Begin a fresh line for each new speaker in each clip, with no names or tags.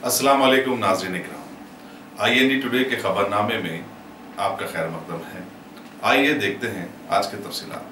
अस्सलाम वालेकुम नाज़रीन इकराम, IND टुडे के खबरनामे में आपका खैर मकदम है। आइए देखते हैं आज के तफसीलात।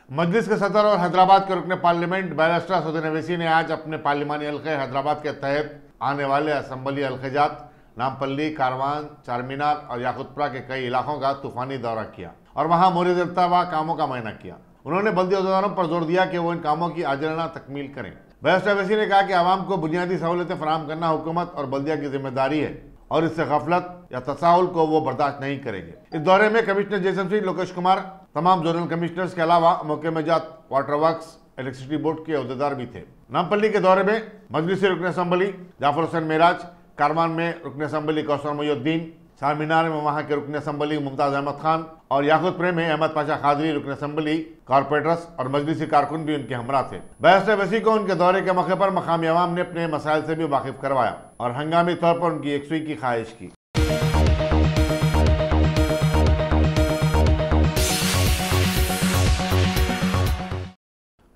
मजलिस के सदर और हैदराबाद के रुकन पार्लियामेंट बैरिस्टर असदुद्दीन अवैसी ने आज अपने पार्लिमानी हल्के हैदराबाद के तहत आने वाले असम्बली हल्केजात नामपल्ली, कारवान, चारमीनार और याकुतपुरा के कई इलाकों का तूफानी दौरा किया और वहां मोरदता व कामों का मुआयना किया। उन्होंने बल्दी अहदेदारों पर जोर दिया कि वो इन कामों की आजिलाना तकमील करें। बैरिस्टर अवैसी ने कहा कि आवाम को बुनियादी सहूलतें फराहम करना हुकूमत और बल्दिया की जिम्मेदारी है और इससे गफलत या तसाहुल को वो बर्दाश्त नहीं करेंगे। इस दौरे में कमिश्नर JSMC लोकेश कुमार, तमाम जोनल कमिश्नर्स के अलावा मौके में जात वाटर वर्क्स, इलेक्ट्रिसिटी बोर्ड के अहदेदार भी थे। नामपल्ली के दौरे में मजलिसी रुकन असम्बली जाफर हुसैन मेराज, कारवान में रुकन असम्बली कौसर मोइनुद्दीन, चारमीनार में वहां के रुकन असम्बली मुमताज अहमद खान और याकुतपुरा में अहमद पाशा खादरी रुकन असम्बली, कॉर्पोरेटर्स और मजलिसी कारकुन भी उनके हमरा थे। बैरिस्टर अवैसी को उनके दौरे के मौके पर मकामी अवाम ने अपने मसाइल से भी वाकिफ करवाया और हंगामी तौर पर उनकी यकसुई की ख्वाहिश की।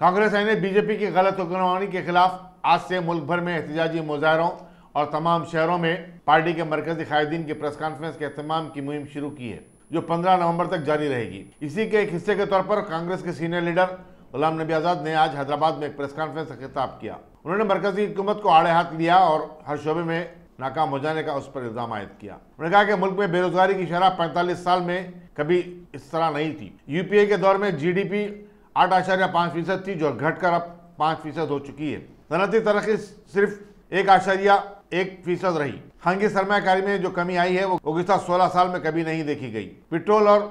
कांग्रेस ने BJP की गलत हुक्मरानी के खिलाफ आज से मुल्क भर में एहतजाजी मुजाहरों और तमाम शहरों में पार्टी के मरकजी कायदीन की प्रेस कॉन्फ्रेंस के एहतमाम की मुहिम शुरू की है, जो 15 नवंबर तक जारी रहेगी। इसी के एक हिस्से के तौर पर कांग्रेस के सीनियर लीडर गुलाम नबी आज़ाद ने आज हैदराबाद में एक प्रेस कॉन्फ्रेंस का खिताब किया। उन्होंने मरकजी हुकूमत को आड़े हाथ लिया और हर शोबे में नाकाम हो जाने का उस पर इल्जाम आयद किया। उन्होंने कहा कि मुल्क में बेरोजगारी की शरह 45 साल में कभी इस तरह नहीं थी। UPA के दौर में GDP 8.5% थी, जो घटकर अब 5% हो चुकी है। सनअती तरक्की सिर्फ 1.1% रही। खानगी सरमायाकारी में जो कमी आई है वो गुज़िश्ता 16 साल में कभी नहीं देखी गई। पेट्रोल और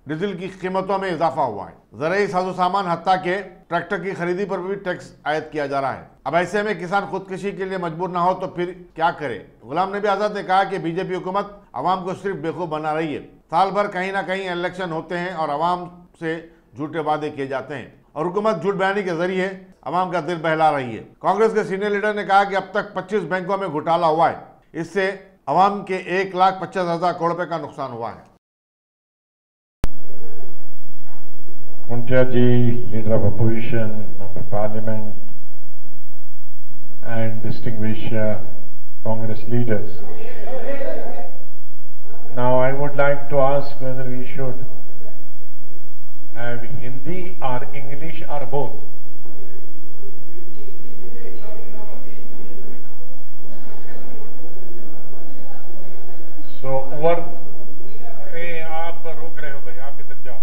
डीजल की कीमतों में इजाफा हुआ है। ज़रूरी साजो सामान हत्ता के ट्रैक्टर की खरीदी पर भी टैक्स आयद किया जा रहा है। अब ऐसे में किसान खुदकुशी के लिए मजबूर ना हो तो फिर क्या करे। गुलाम नबी आज़ाद ने कहा कि BJP हुकूमत आवाम को सिर्फ बेवकूफ़ बना रही है। साल भर कहीं ना कहीं इलेक्शन होते हैं और आवाम से झूठे वादे किए जाते हैं और हुकूमत झूठ बयानी के जरिए अवाम का दिल बहला रही है। कांग्रेस के सीनियर लीडर ने कहा कि अब तक 25 बैंकों में घोटाला हुआ है, इससे अवाम के 1,50,000 करोड़ रुपए का नुकसान हुआ है।
Muntia ji, leader of opposition, member of parliament, and distinguished Congress leaders. Now I would like to ask whether we should have Hindi or English or both. So over आप रोक रहे हो भाई, आप इधर जाओ,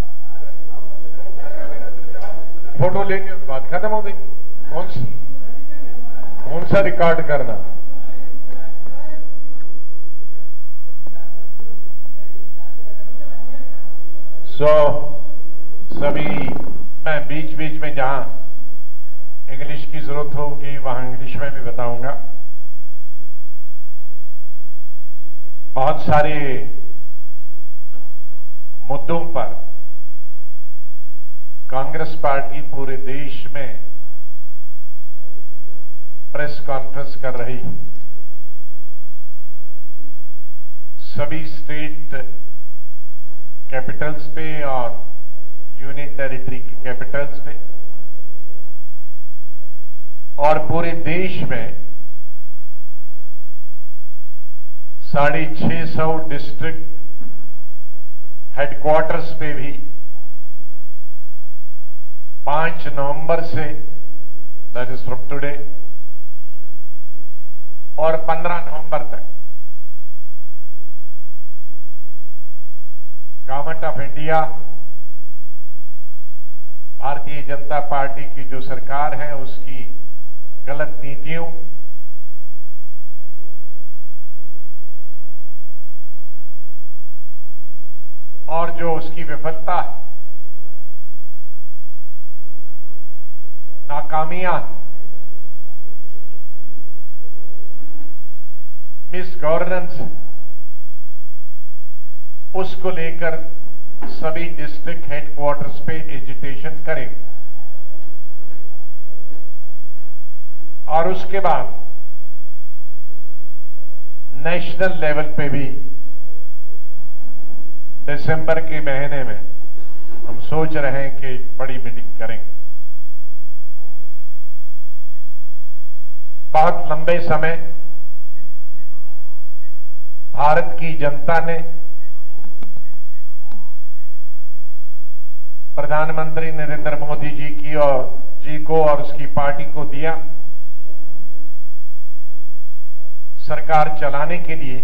फोटो लेके बात खत्म हो गई। कौन सा रिकॉर्ड करना। सभी मैं बीच बीच में जहां इंग्लिश की जरूरत होगी वहां इंग्लिश में भी बताऊंगा। बहुत सारे मुद्दों पर कांग्रेस पार्टी पूरे देश में प्रेस कॉन्फ्रेंस कर रही है। सभी स्टेट कैपिटल्स पे और यूनियन टेरिटरी की कैपिटल्स पे और पूरे देश में 650 डिस्ट्रिक्ट हेडक्वार्टर्स पे भी 5 नवंबर से, दैट इज फ्रॉम टुडे, और 15 नवंबर तक government of India, Bharatiya Janata party की जो सरकार है उसकी गलत नीतियों और जो उसकी विफलता, नाकामियां, मिस गवर्नेंस, उसको लेकर सभी डिस्ट्रिक्ट हेडक्वार्टर्स पे एजिटेशन करें और उसके बाद नेशनल लेवल पे भी दिसंबर के महीने में हम सोच रहे हैं कि बड़ी मीटिंग करेंगे। बहुत लंबे समय भारत की जनता ने प्रधानमंत्री नरेंद्र मोदी जी को और उसकी पार्टी को दिया सरकार चलाने के लिए।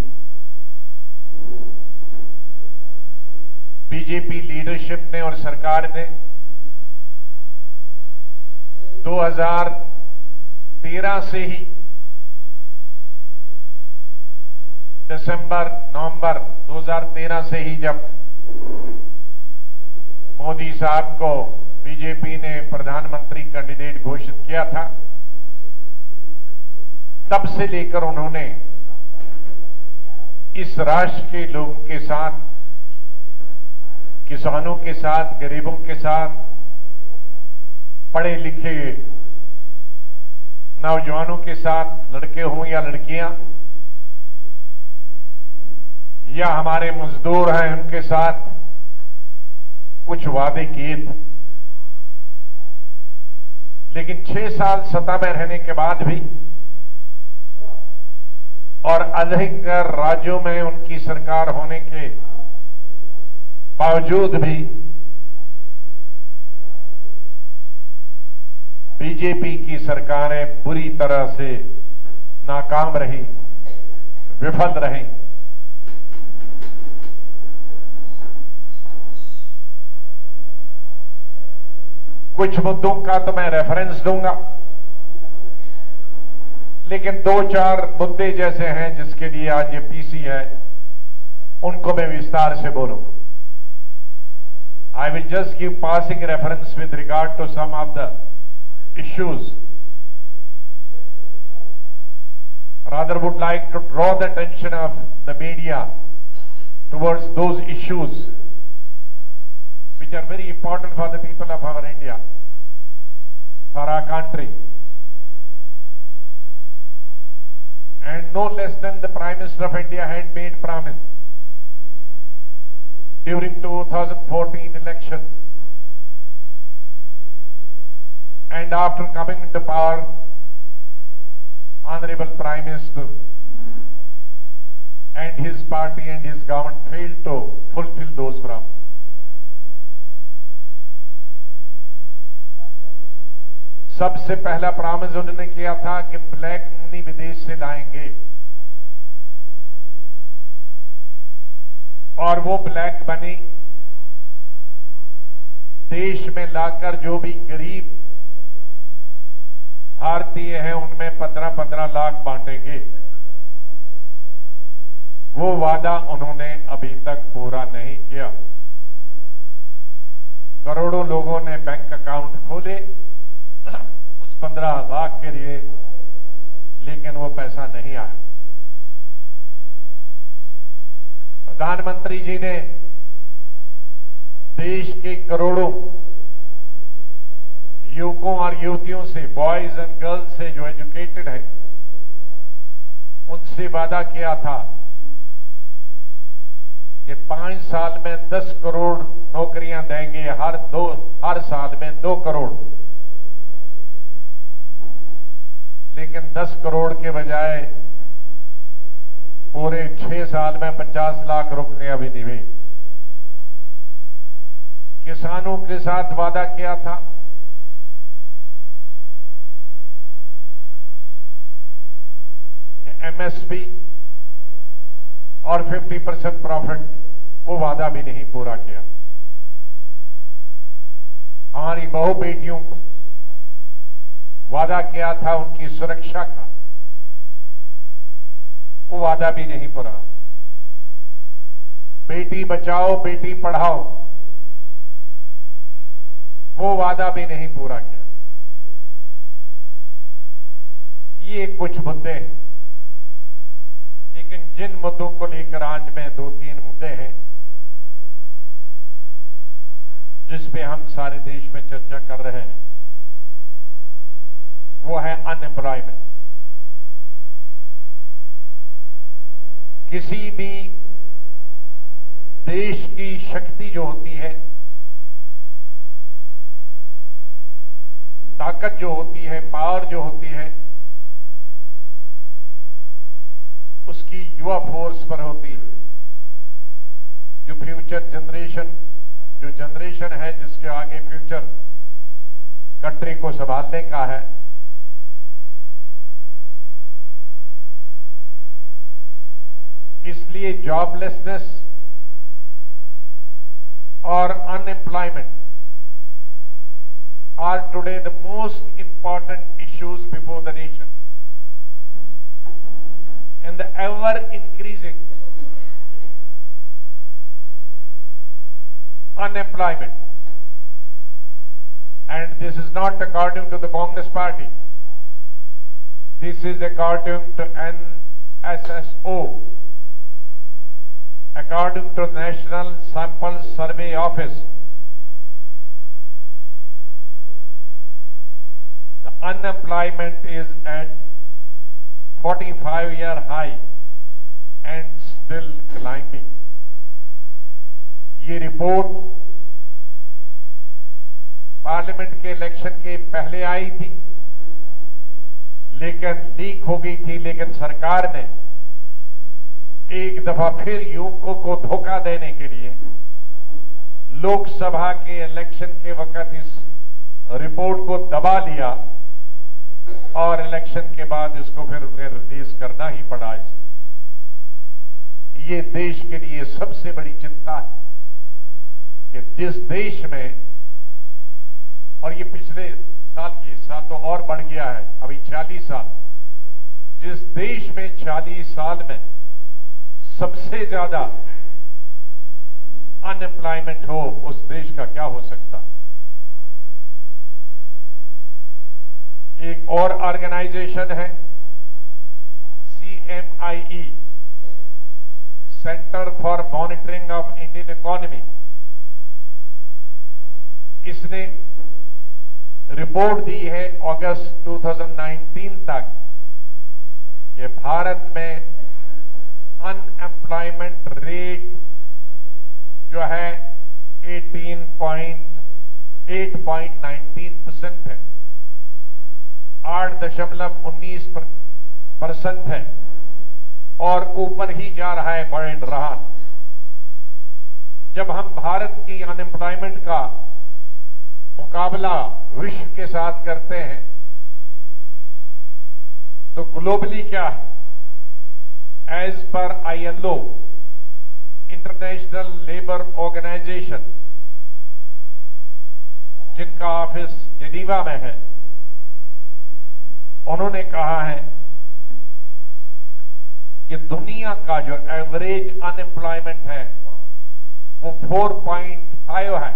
बीजेपी लीडरशिप ने और सरकार ने 2013 से ही नवंबर 2013 से ही जब मोदी साहब को बीजेपी ने प्रधानमंत्री कैंडिडेट घोषित किया था, तब से लेकर उन्होंने इस राष्ट्र के लोगों के साथ, किसानों के साथ, गरीबों के साथ, पढ़े लिखे नौजवानों के साथ, लड़के हों या लड़कियां या हमारे मजदूर हैं, उनके साथ कुछ वादे किए थे। लेकिन 6 साल सत्ता में रहने के बाद भी और अधिकतर राज्यों में उनकी सरकार होने के बावजूद भी बीजेपी की सरकारें बुरी तरह से नाकाम रही, विफल रही। कुछ मुद्दों का तो मैं रेफरेंस दूंगा, लेकिन 2-4 मुद्दे जैसे हैं जिसके लिए आज ये पीसी है, उनको मैं विस्तार से बोलूंगा। I will just give passing reference with regard to some of the issues. Rather would like to draw the attention of the media towards those issues which are very important for the people of our India, for our country. And no less than the Prime Minister of India had made promise during 2014 elections, and after coming into power, Honorable Prime Minister and his party and his government failed to fulfill those promises. सबसे पहला promise उन्होंने किया था कि black money विदेश से लाएंगे, और वो ब्लैक मनी देश में लाकर जो भी गरीब भारतीय हैं उनमें 15-15 लाख बांटेंगे। वो वादा उन्होंने अभी तक पूरा नहीं किया। करोड़ों लोगों ने बैंक अकाउंट खोले उस 15 लाख के लिए, लेकिन वो पैसा नहीं आया। प्रधानमंत्री जी ने देश के करोड़ों युवकों और युवतियों से, बॉयज एंड गर्ल्स से जो एजुकेटेड है, उनसे वादा किया था कि 5 साल में 10 करोड़ नौकरियां देंगे, हर साल में 2 करोड़। लेकिन 10 करोड़ के बजाय पूरे 6 साल में 50 लाख नौकरियां भी नहीं हुई। किसानों के साथ वादा किया था कि एमएसपी और 50% प्रॉफिट, वो वादा भी नहीं पूरा किया। हमारी बहु बेटियों को वादा किया था उनकी सुरक्षा का, वो वादा भी नहीं पूरा। बेटी बचाओ बेटी पढ़ाओ, वो वादा भी नहीं पूरा किया। ये कुछ मुद्दे हैं, लेकिन जिन मुद्दों को लेकर आज में 2-3 मुद्दे हैं जिस पे हम सारे देश में चर्चा कर रहे हैं, वो है अनएम्प्लॉयमेंट। किसी भी देश की शक्ति जो होती है, ताकत जो होती है, पावर जो होती है, उसकी युवा फोर्स पर होती है। जो फ्यूचर जनरेशन, जो जनरेशन है जिसके आगे फ्यूचर कंट्री को संभालने का है, इसलिए जॉबलेसनेस और unemployment are today the most important issues before the nation, and the ever increasing unemployment. And this is not according to the Congress party, this is according to NSSO, according to National Sample Survey Office. The unemployment is at 45-year high and still climbing. ये report parliament के election के पहले आई थी, लेकिन leak हो गई थी। लेकिन सरकार ने एक दफा फिर युवकों को धोखा देने के लिए लोकसभा के इलेक्शन के वक्त इस रिपोर्ट को दबा लिया और इलेक्शन के बाद इसको फिर उन्हें रिलीज करना ही पड़ा। ये देश के लिए सबसे बड़ी चिंता है कि जिस देश में, और ये पिछले साल की, इस साल तो और बढ़ गया है, अभी 40 साल, जिस देश में 40 साल में सबसे ज्यादा अनएम्प्लॉयमेंट हो, उस देश का क्या हो सकता। एक और ऑर्गेनाइजेशन है CMIE, centre for monitoring of Indian economy. इसने रिपोर्ट दी है अगस्त 2019 तक कि भारत में अनएम्प्लॉयमेंट रेट जो है 8.19% है, 8.19% है और ऊपर ही जा रहा है, बढ़ रहा। जब हम भारत की अनएम्प्लॉयमेंट का मुकाबला विश्व के साथ करते हैं तो ग्लोबली क्या है, as per ILO, International Labour Organisation, जिनका ऑफिस जेनीवा में है, उन्होंने कहा है कि दुनिया का जो एवरेज अनएम्प्लॉयमेंट है वो 4.5 है।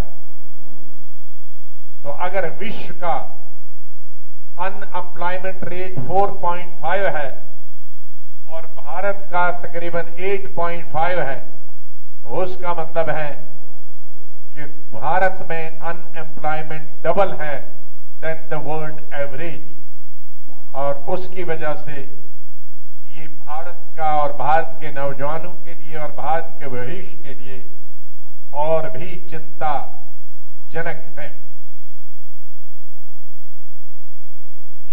तो अगर विश्व का अनएम्प्लॉयमेंट रेट 4.5 है और भारत का तकरीबन 8.5 है, तो उसका मतलब है कि भारत में अनएम्प्लॉयमेंट डबल है देन द वर्ल्ड एवरेज। और उसकी वजह से ये भारत का और भारत के नौजवानों के लिए और भारत के भविष्य के लिए और भी चिंताजनक है।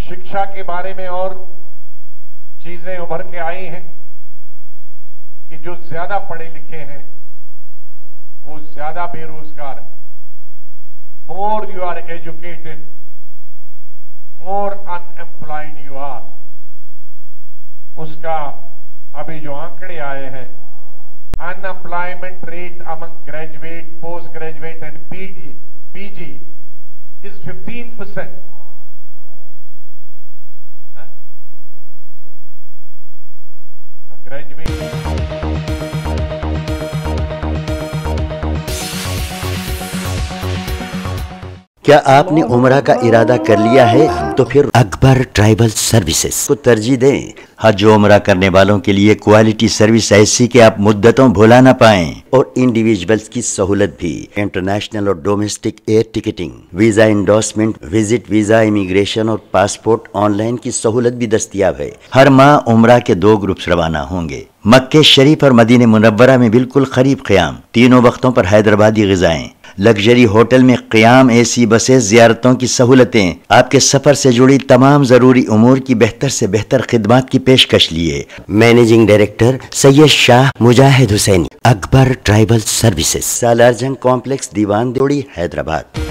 शिक्षा के बारे में और चीजें उभर के आई हैं कि जो ज्यादा पढ़े लिखे हैं वो ज्यादा बेरोजगार है। More you are educated, more unemployed you are. उसका अभी जो आंकड़े आए हैं, unemployment rate among graduate, post graduate and PG is 15%।
क्या आपने उम्रा का इरादा कर लिया है? तो फिर अकबर ट्राइबल सर्विसेज को तरजीह दें। हज उम्रा करने वालों के लिए क्वालिटी सर्विस ऐसी कि आप मुद्दतों भुला ना पाएं, और इंडिविजुअल्स की सहूलत भी। इंटरनेशनल और domestic air ticketing, visa endorsement, visit visa, immigration और पासपोर्ट ऑनलाइन की सहूलत भी दस्तयाब है। हर माह उम्रा के 2 ग्रुप्स रवाना होंगे। मक्के शरीफ और मदीने मुनव्वरा में बिल्कुल करीब क़याम, तीनों वक्तों पर हैदराबादी ग़िज़ाएं, लग्जरी होटल में क़याम, AC बसें, ज़ियारतों की सहूलतें, आपके सफ़र से जुड़ी तमाम ज़रूरी उमूर की बेहतर से बेहतर खिदमात की पेशकश लिए managing director Syed Shah Mujahid Hussaini, Akbar tribal services, Salarjung complex, Diwan Devdi, Hyderabad.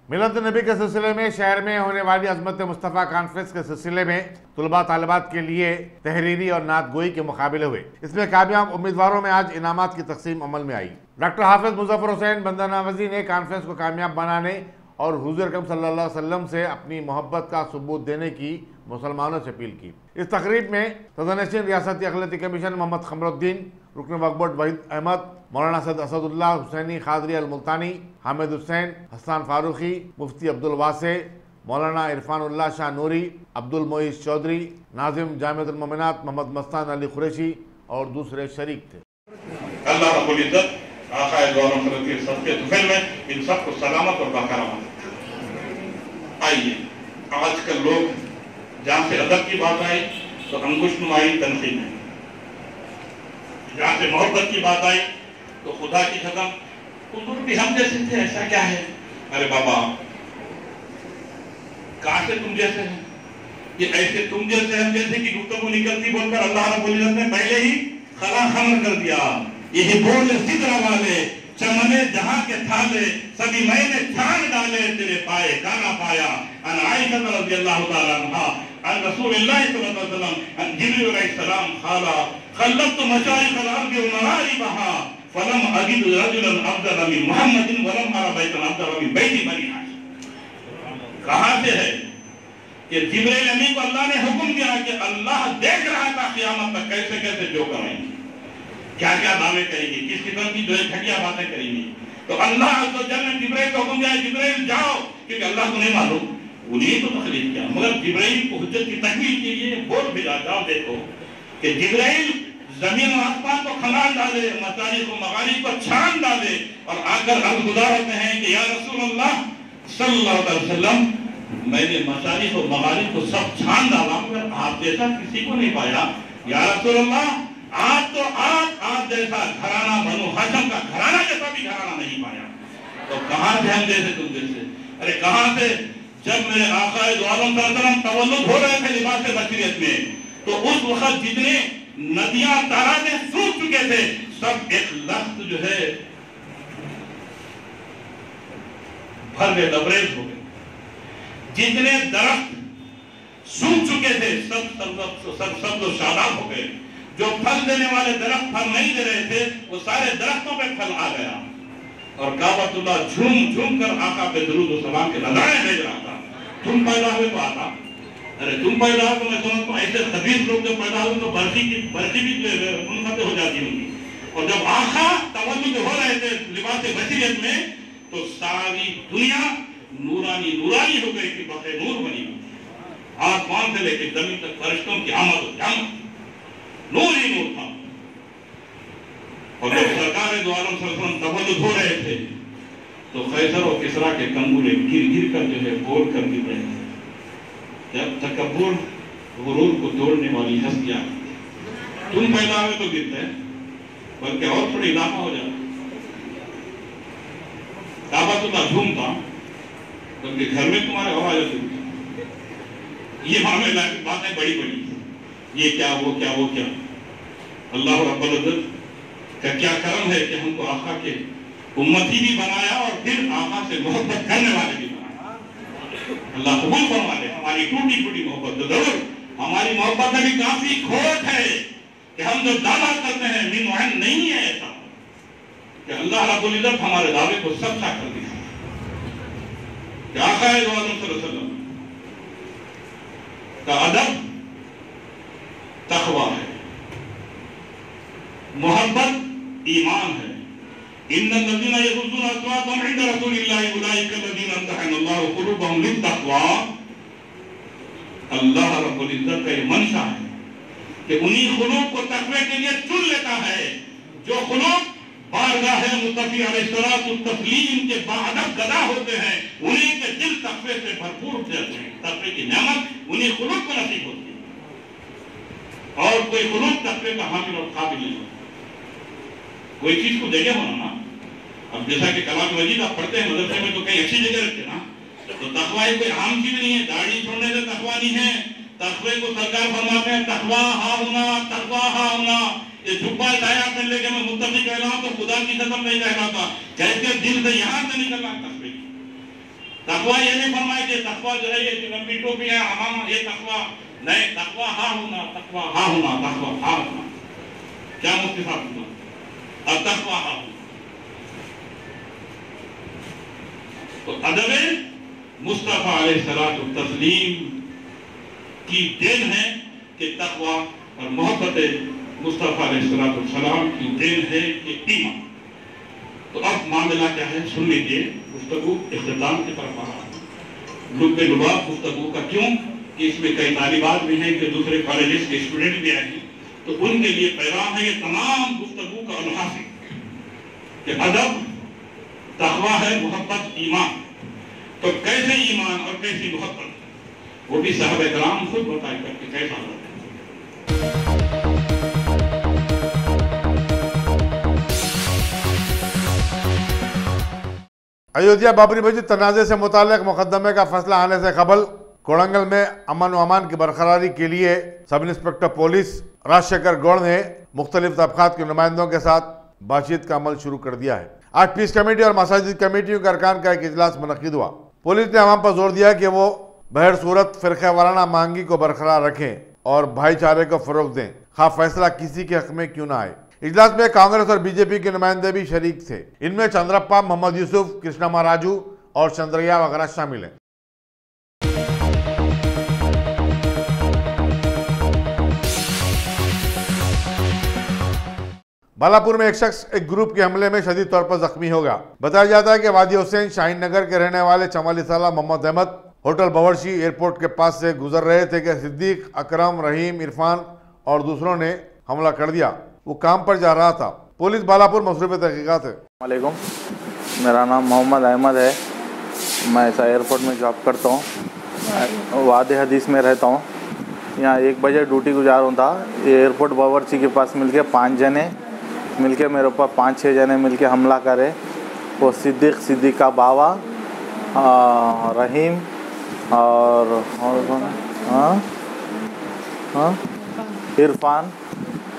Milad Nabi के सिलसिले में शहर में होने वाली अज़मत मुस्तफ़ा कॉन्फ्रेंस के सिलसिले में तुलबा तालिबात के लिए तहरीरी और नात गोई के मुकाबले हुए। इसमें कामयाब उम्मीदवारों में आज इनामात की तकसीम अमल में आई। डॉक्टर हाफिज मुजफ्फर हुसैन बंदा नवाजी ने कॉन्फ्रेंस को कामयाब बनाने और हुज़ूर अकरम सल्लल्लाहु अलैहि वसल्लम से अपनी मोहब्बत का सबूत देने की मुसलमानों से अपील की। इस तकरीब में सदरनशीन रियासती अक़लियती कमीशन मोहम्मद क़मरुद्दीन, रुकन वक्फ बोर्ड वहीद अहमद, मौलाना सैयद असदुल्लाह हुसैनी क़ादरी अल मुल्तानी, हामिद हुसैन, हसन फारूकी, मुफ्ती अब्दुल वासे, मौलाना इरफानुल्लाह शाह नूरी, अब्दुल मोइस चौधरी, नाजिम जामिअतुल मोमिनात मोहम्मद मस्तान अली कुरैशी और दूसरे शरीक थे।
अल्लाह रब्बुल इज्जत आक़ाए दो आलम के सदक़े तुफ़ैल में इन सबको सलामत और बाकरामत। आइए, आजकल लोग जहाँ से अदब की बात आई तो अंकुश नुमाई तनक़ीद है, जहाँ से मोहब्बत की बात आई तो खुदा की खत्म, हुज़ूर भी हम जैसे थे, ऐसा क्या है? अरे बाबा, कहाँ से तुम जैसे हैं? ये ऐसे तुम जैसे हम जैसे की गुफ्तगू निकलती बोलकर अल्लाह रब्बुल इज्जत ने पहले ही खला खमर कर दिया। यही बोल सिदरा वाले चमने जहां के थाले सभी मैंने छान डाले तेरे पाए गाना पाया। अन आयशा रज़ियल्लाहु ताला अन्हा अन रसूलुल्लाह सल्लल्लाहु अलैहि वसल्लम अन जिब्रील अलैहिस्सलाम खाला खल्लत मशाइख अल-अर्द व मगारिबहा फलम अजिद रजुलन अफदल मिन मुहम्मदिन वलम अरा बैतन अफदल मिन बैति बनी हाशिम। कहां से है कि जिब्रील अमीन को अल्लाह ने हुक्म दिया कि अल्लाह देख रहा था क़यामत तक कैसे कैसे जो करेंगे, क्या क्या दावे करेंगे, किस किस्म की जो है घटिया बातें करेंगे। तो अल्लाह ने जिब्रील को हुक्म दिया, जिब्रील जाओ, क्योंकि अल्लाह को नहीं मालूम, उन्हीं तो तकलीफ किया, मगर जिब्रील को हुज्जत की तकमील के लिए बोल भेजा। जाओ देखो कि जिब्रील जमीन और आसमान को खंगाल डाले, मसाजिद को मगारिब को छान डाले और आकर अर्ज़ गुज़ार होते हैं कि या रसूलुल्लाह सल्लल्लाहु अलैहि वसल्लम, मैंने मसाजिद और मगारिब को सब छान डाला मगर आप जैसा किसी को नहीं पाया। या रसूलुल्लाह, आप तो आप जैसा घराना बनो हाशिम का घराना जैसा भी घराना नहीं पाया, तो कहां से हम जैसे तुम जैसे? अरे कहां से? जब मेरे आक़ाए दो आलम सल्लल्लाहु अलैहि वसल्लम तवल्लुद हो रहे थे लिबास बशरियत में, तो उस वक्त जितने नदियां ताराजें सूख चुके थे सब एक लख्त जो है भर गए, लबरेज हो गए। जितने दरख्त सूख चुके थे सब लोग शादाब हो गए। जो फल देने वाले दरख्त फल नहीं दे रहे थे वो सारे दरख्तों पे फल आ गया और काबतुल्लाह झूम झूम कर आका पे दुरूद और सलाम के नज़ारे भेज रहा था। तुम पैदा हुए तो आता, अरे तुम पैदा हो तो मैं समझता हूँ ऐसे खबीस लोग जब पैदा हुए तो बर्फी भी मुनक़ते हो जाती होंगी। और जब आका तवल्लुद हो रहे थे लिबास बशरियत में तो सारी दुनिया नूरानी नूरानी हो गई थी, बखे नूर बनी हुई। आसमान से लेकर जमीन तक फरिश्तों की आमद जामद नूर ही नूर था। और जब सरकार दो आलम सल्लल्लाहु अलैहि वसल्लम तवल्लुद हो रहे थे तो कैसर और किसरा के कंगूरे गिर गिर कर जो है बोल कर गिर रहे थे। जब तकब्बुर गुरूर को तोड़ने वाली हस्तियां, तुम पैदा हुए तो गिरते हैं, बल्कि और थोड़ा इलाका हो जाता। काबतुल्लाह झूमता, बल्कि घर में तुम्हारे आवाज आती। ये मामले बातें बड़ी बड़ी, ये क्या वो क्या वो क्या। अल्लाह रब्बुल इज्जत का क्या करम है कि हमको आका के उम्मती भी बनाया और फिर आका से मोहब्बत करने वाले भी बनाया। अल्लाह कबूल फरमा ले हमारी टूटी फूटी मोहब्बत। तो जरूर हमारी मोहब्बत में भी काफी खोट है कि हम जो दावा करते हैं मिन नहीं है ऐसा कि अल्लाह रब्बुल इज्जत हमारे दावे को सच्चा कर दिया। आका सल्लल्लाहु अलैहि वसल्लम का अदब तक़वा है, मोहब्बत ईमान है। इन्नल लज़ीना यग़ुज़्ज़ूना अस्वातहुम इंदा रसूलिल्लाहि उलाइका लज़ीना इम्तहनल्लाहु क़ुलूबहुम लित्तक़वा। अल्लाह रब्बुल इज्जत का ये मंशा है कि उन्हीं खुलूक को तक़वे के लिए चुन लेता है जो खुलूक बारगाह मुस्तफ़ी अलैहिस्सलातु तस्लीम के बाअदब गदा होते हैं, उन्हीं के दिल तक़वे से भरपूर होते हैं। तक़वे की नेमत उन्हीं खुलूक को नसीब होती है। और कोई खुलूक तकवे का हामिल और काबिल नहीं होता। कोई चीज को जगह होना ना, अब जैसा कि कलाम मजीद आप पढ़ते हैं मदरसे में तो कहीं अच्छी जगह रखते ना, तो तकवा कोई आम चीज नहीं है। दाढ़ी छोड़ने से तकवा नहीं है। तकवे को सरकार फरमाते हैं तकवा हा होना, तकवा हा होना। ये जुब्बा टाया कर लेके मैं मुत्तकी कहलाऊं तो खुदा की कसम नहीं कहलाता, कैसे दिल से यहां से निकलना तकवे। तकवा ये नहीं फरमाए कि तकवा जो है ये लंबी टोपी है हमारा ये तकवा नहीं, तकवा हा होना, तकवा हा होना, तकवा हा होना। क्या मुफ्ती साहब होना अब तकवा हा होना। तो अदब मुस्तफा अलैहिस्सलातु तस्लीम की देन है कि तकवा और मोहब्बत मुस्तफा अलैहिस्सलातु सलाम की देन है कि ईमान। तो अब मामला क्या है सुन लीजिए। गुफ्तगू इख्तिताम की तरफ आ रहा है। लुब्बे लुबाब गुफ्तगू का क्यों कि इसमें कई तालिबात भी हैं कि दूसरे कॉलेजेस के स्टूडेंट भी आए हैं, तो उनके लिए पैगाम है ये तमाम गुफ्तगू का अलहासिल कि अदब तकवा है, मोहब्बत ईमान। तो कैसे ईमान और कैसी मोहब्बत वो भी साहब कराम खुद बताए करके कैसा होता है।
अयोध्या बाबरी मस्जिद तनाज़े से मुताल्लिक़ मुकदमे का फैसला आने से कबल कोड़ंगल में अमन व अमान की बरकरारी के लिए sub inspector police Rajshekhar Gaur ने मुख्तलिफ तबक़ात के नुमाइंदों के साथ बातचीत का अमल शुरू कर दिया है। आज पीस कमेटी और मसाजिद कमेटियों के अरकान का एक इजलास मुनक़िद हुआ। पुलिस ने अवाम पर जोर दिया कि वो बहर सूरत फ़िरक़े वाराना मांगी को बरकरार रखें और भाईचारे को फ़रोग़ दें, खा फैसला किसी के हक़ में क्यों ना आए। इजलास में कांग्रेस और बीजेपी के नुमाइंदे भी शरीक थे। इनमें चंद्रप्पा, मोहम्मद यूसुफ, कृष्णा राजू और चंद्रैया वगैरह शामिल हैं। बालापुर में एक शख्स एक ग्रुप के हमले में शदीद तौर पर जख्मी हो गया। बताया जाता है कि वादी हुसैन शाहीन नगर के रहने वाले 44 साल मोहम्मद अहमद होटल बावर्ची एयरपोर्ट के पास से गुजर रहे थे कि सिद्दीक, अकरम, रहीम, इरफान और दूसरों ने हमला कर दिया। वो काम पर जा रहा था। पुलिस बालापुर मसरूफ़ तहक़ीक़ात है।
वालेकुम, मेरा नाम मोहम्मद अहमद है। मैं ऐसा एयरपोर्ट में जॉब करता हूँ, वादे हदीस में रहता हूँ। यहाँ 1 बजे ड्यूटी गुजारूँ था। एयरपोर्ट बावर्ची के पास मिलके 5 जने मिलके मेरे ऊपर 5-6 जने मिलके हमला करे। वो सिद्दीक का बावा, रहीम और इरफान,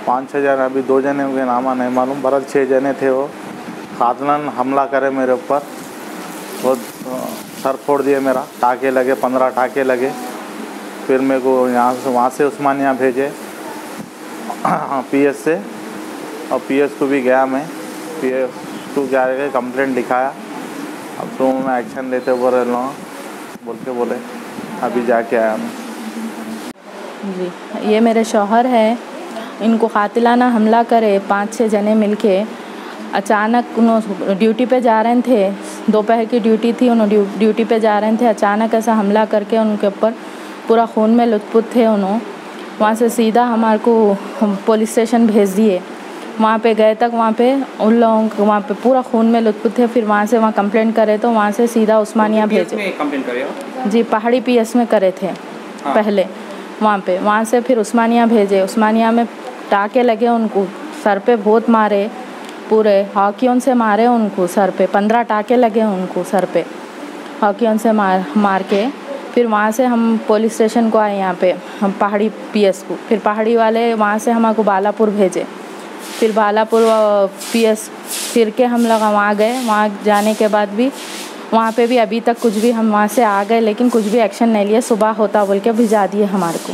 5-6 जने, अभी 2 जने के नामा नहीं मालूम, बरल 6 जने थे। वो खातलन हमला करे मेरे ऊपर, वो सर फोड़ दिए मेरा, टाके लगे, 15 टाके लगे। फिर मेरे को यहाँ से वहाँ से उस्मानिया भेजे पीएस से, और पीएस को भी गया मैं, पीएस को जाके कंप्लेंट लिखाया। अब तो मैं एक्शन लेते बोल बोले अभी जाके आया मैं।
जी, ये मेरे शौहर है, इनको कातिलाना हमला करे 5-6 जने मिलके। अचानक उन्होंने ड्यूटी पे जा रहे थे, दोपहर की ड्यूटी थी, उन्होंने ड्यूटी पे जा रहे थे। अचानक ऐसा हमला करके उनके ऊपर पूरा खून में लुथपुथ थे। उन्होंने वहाँ से सीधा हमारे को पुलिस स्टेशन भेज दिए। वहाँ पे गए तक वहाँ पे उन लोगों को वहाँ पे पूरा खून में लुथपुथ थे। फिर वहाँ से वहाँ कंप्लेंट करे तो वहाँ से सीधा उस्मानिया भेजे।
कंप्लेंट करे
जी, पहाड़ी पीएस में करे थे पहले वहाँ से फिर उस्मानिया भेजे। उस्मानिया में टाके लगे उनको, सर पे बहुत मारे, पूरे हॉकियों से मारे उनको सर पे, 15 टाके लगे उनको सर पे हॉकियों से मार के। फिर वहाँ से हम पुलिस स्टेशन को आए, यहाँ पे हम पहाड़ी पीएस को। फिर पहाड़ी वाले वहाँ से हमको बालापुर भेजे। फिर बालापुर पीएस फिर के हम लोग वहाँ गए। वहाँ जाने के बाद भी वहाँ पे भी अभी तक कुछ भी, हम वहाँ से आ गए लेकिन कुछ भी एक्शन नहीं लिए। सुबह होता बोल के भिजा दिए हमारे को।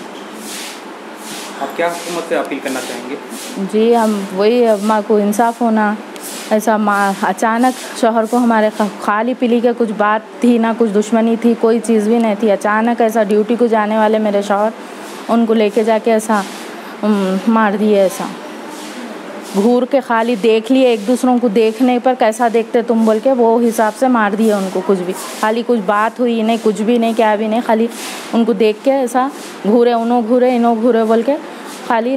आप क्या हुकूमत से अपील करना चाहेंगे?
जी, हम वही माँ को इंसाफ होना। ऐसा अचानक शौहर को हमारे खाली पीली के कुछ बात थी ना, कुछ दुश्मनी थी, कोई चीज़ भी नहीं थी। अचानक ऐसा ड्यूटी को जाने वाले मेरे शौहर, उनको लेके जाके ऐसा मार दिए। ऐसा घूर के खाली देख लिए, एक दूसरों को देखने पर कैसा देखते तुम बोल के वो हिसाब से मार दिए उनको। कुछ भी खाली कुछ बात हुई नहीं, कुछ भी नहीं, क्या भी नहीं, खाली उनको देख के ऐसा घूरे, उन्हों घूरे इन्हों घूरे बोल के खाली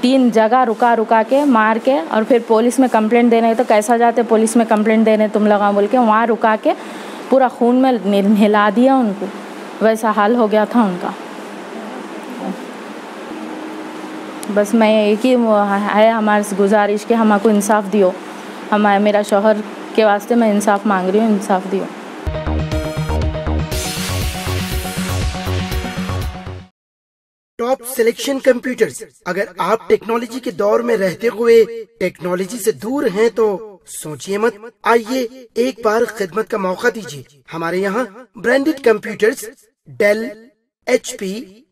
3 जगह रुका के मार के। और फिर पुलिस में कंप्लेंट देने तो कैसा जाते पुलिस में कंप्लेंट देने तुम लोग बोल के वहाँ रुका के पूरा खून में हिला दिया उनको। वैसा हाल हो गया था उनका। बस मैं एक ही है हमारी गुजारिश कि हमको इंसाफ दियो। मेरा शौहर के वास्ते मैं इंसाफ मांग रही हूँ, इंसाफ दियो।
Top selection computers. अगर आप टेक्नोलॉजी के दौर में रहते हुए टेक्नोलॉजी से दूर हैं तो सोचिए मत, आइए एक बार खिदमत का मौका दीजिए। हमारे यहाँ branded computers Dell, HP,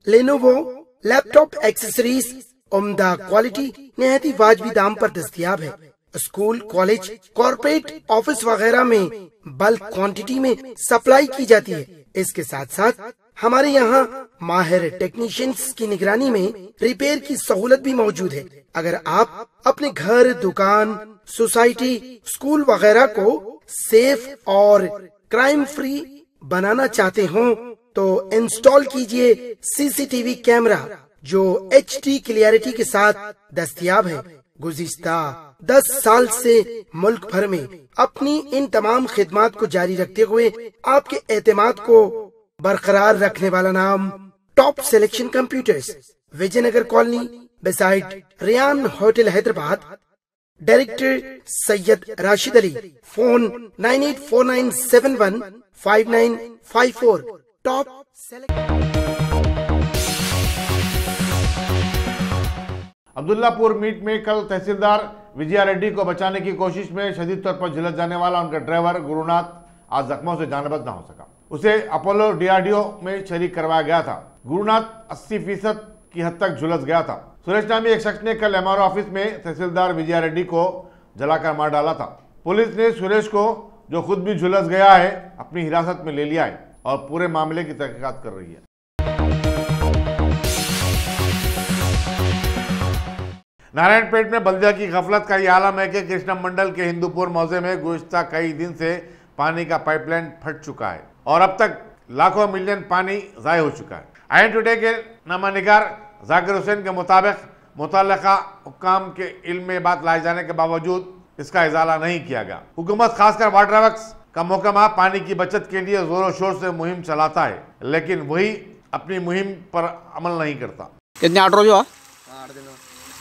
Lenovo, laptop accessories उम्दा क्वालिटी निहायती वाजबी दाम पर दस्तयाब है। स्कूल, कॉलेज, कॉर्पोरेट, ऑफिस वगैरह में बल्क क्वांटिटी में सप्लाई की जाती है। इसके साथ साथ हमारे यहाँ माहिर टेक्नीशियंस की निगरानी में रिपेयर की सहूलत भी मौजूद है। अगर आप अपने घर, दुकान, सोसाइटी, स्कूल वगैरह को सेफ और क्राइम फ्री बनाना चाहते हो तो इंस्टॉल कीजिए CCTV कैमरा जो HD क्लियरिटी के साथ दस्तयाब है। गुज़िश्ता 10 साल से मुल्क भर में अपनी इन तमाम खिदमात को जारी रखते हुए आपके एतमाद को बरकरार रखने वाला नाम top selection computers, Vijayanagar colony beside Riyan hotel Hyderabad. Director Syed Rashid Ali. Phone 9849715954। Top
Abdullapurmet में कल तहसीलदार विजया रेड्डी को बचाने की कोशिश में शदीद तौर पर झुलस जाने वाला उनका ड्राइवर गुरुनाथ आज जख्मों से जानबच न हो सका। उसे अपोलो DRDO में शरीक करवाया गया था। गुरुनाथ 80% की हद तक झुलस गया था। सुरेश नामी एक शख्स ने कल MRO ऑफिस में तहसीलदार विजया रेड्डी को जलाकर मार डाला था। पुलिस ने सुरेश को, जो खुद भी झुलस गया है, अपनी हिरासत में ले लिया है और पूरे मामले की तहकीकात कर रही है। नारायणपेट में बल्दिया की गफलत का ये आलम है कि कृष्णा मंडल के हिंदूपुर मौजे में गुज़िश्ता कई दिन से पानी का पाइपलाइन फट चुका है और अब तक लाखों मिलियन पानी ज़ाय हो चुका है। आईएन टुडे के नामानिगार जाकिर हुसैन के मुताबिक मुतल्लिका हुक्काम के इल्म में बात लाए जाने के बावजूद इसका इजाला नहीं किया गया। हुकूमत खासकर वाटर वर्क्स का महकमा पानी की बचत के लिए जोरों शोर से मुहिम चलाता है, लेकिन वही अपनी मुहिम पर अमल नहीं करता।
कितने ऑर्डर जो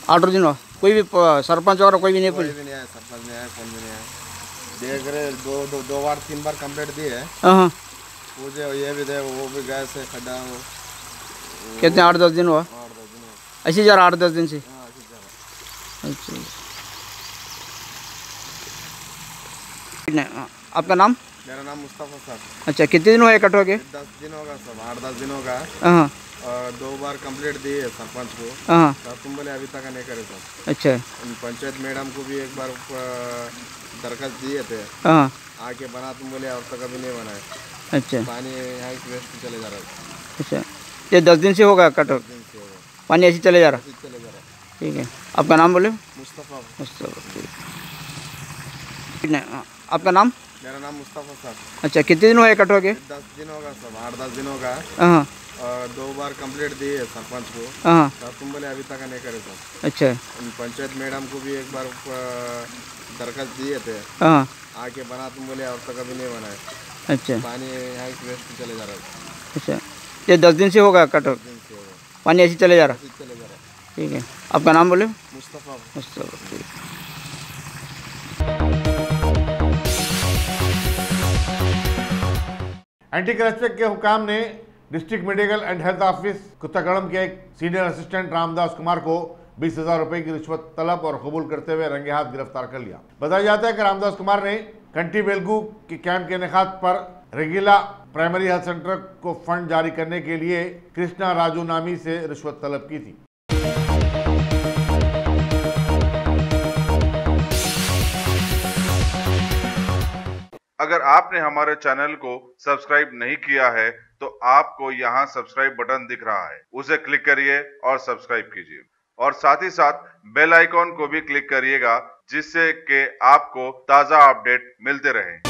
8 दिन कोई भी सरपंच और कोई भी नहीं
सरपंच नहीं आया, कौन भी नहीं आया। देख रहे 2 बार 3 बार कंप्लीट दी है। मुझे ये भी दे, वो भी गए से खड्डा वो।
कितने 8-10 दिन हुआ?
8-10 दिन हुआ।
ऐसी जा रहा 8-10 दिन से। अच्छा, आपका नाम?
मेरा नाम मुस्तफा साहब।
अच्छा, कितने दिन हुए इकट्ठे हो गए?
10 दिन होगा सब, 8-10 दिन होगा। और 2 बार कंप्लीट दी है सरपंच को। तब तुम बोले अभी तक नहीं करे सब।
अच्छा,
पंचायत मैडम को भी एक बार दरखास्त दिए थे, आके बना, तुम बोले अब तक अभी नहीं बनाए।
अच्छा,
पानी यहाँ वेस्ट चले जा रहा है।
अच्छा, ये 10 दिन से होगा कट, पानी ऐसे चले जा रहा? ठीक है, आपका नाम बोले?
मुस्तफा।
आपका नाम?
मेरा नाम मुस्तफा साहब।
अच्छा, कितने दिन हुए इकट्ठे हो गए?
10 दिन होगा सब, 8-10 दिन होगा। और 2 बार कंप्लीट दी है सरपंच को। तब तुम बोले अभी तक नहीं करे सब।
अच्छा,
पंचायत मैडम को भी एक बार दरखास्त दिए थे, आके बना, तुम बोले अब तक अभी नहीं बनाए।
अच्छा,
पानी यहाँ वेस्ट चले जा रहा है।
अच्छा, ये 10 दिन से होगा कट, पानी ऐसे चले जा रहा? ठीक है, आपका नाम बोले?
मुस्तफा।
एंटी करप्शन के हुकाम ने district medical and health office Kothagudem के एक सीनियर असिस्टेंट रामदास कुमार को 20,000 रुपए की रिश्वत तलब और कबूल करते हुए रंगे हाथ गिरफ्तार कर लिया। बताया जाता है कि रामदास कुमार ने कंटी बेलगू के कैंप के इनेकाद पर रेगिला प्राइमरी हेल्थ सेंटर को फंड जारी करने के लिए कृष्णा राजू नामी से रिश्वत तलब की थी।
अगर आपने हमारे चैनल को सब्सक्राइब नहीं किया है तो आपको यहाँ सब्सक्राइब बटन दिख रहा है, उसे क्लिक करिए और सब्सक्राइब कीजिए और साथ ही साथ बेल आइकॉन को भी क्लिक करिएगा, जिससे कि आपको ताज़ा अपडेट मिलते रहें।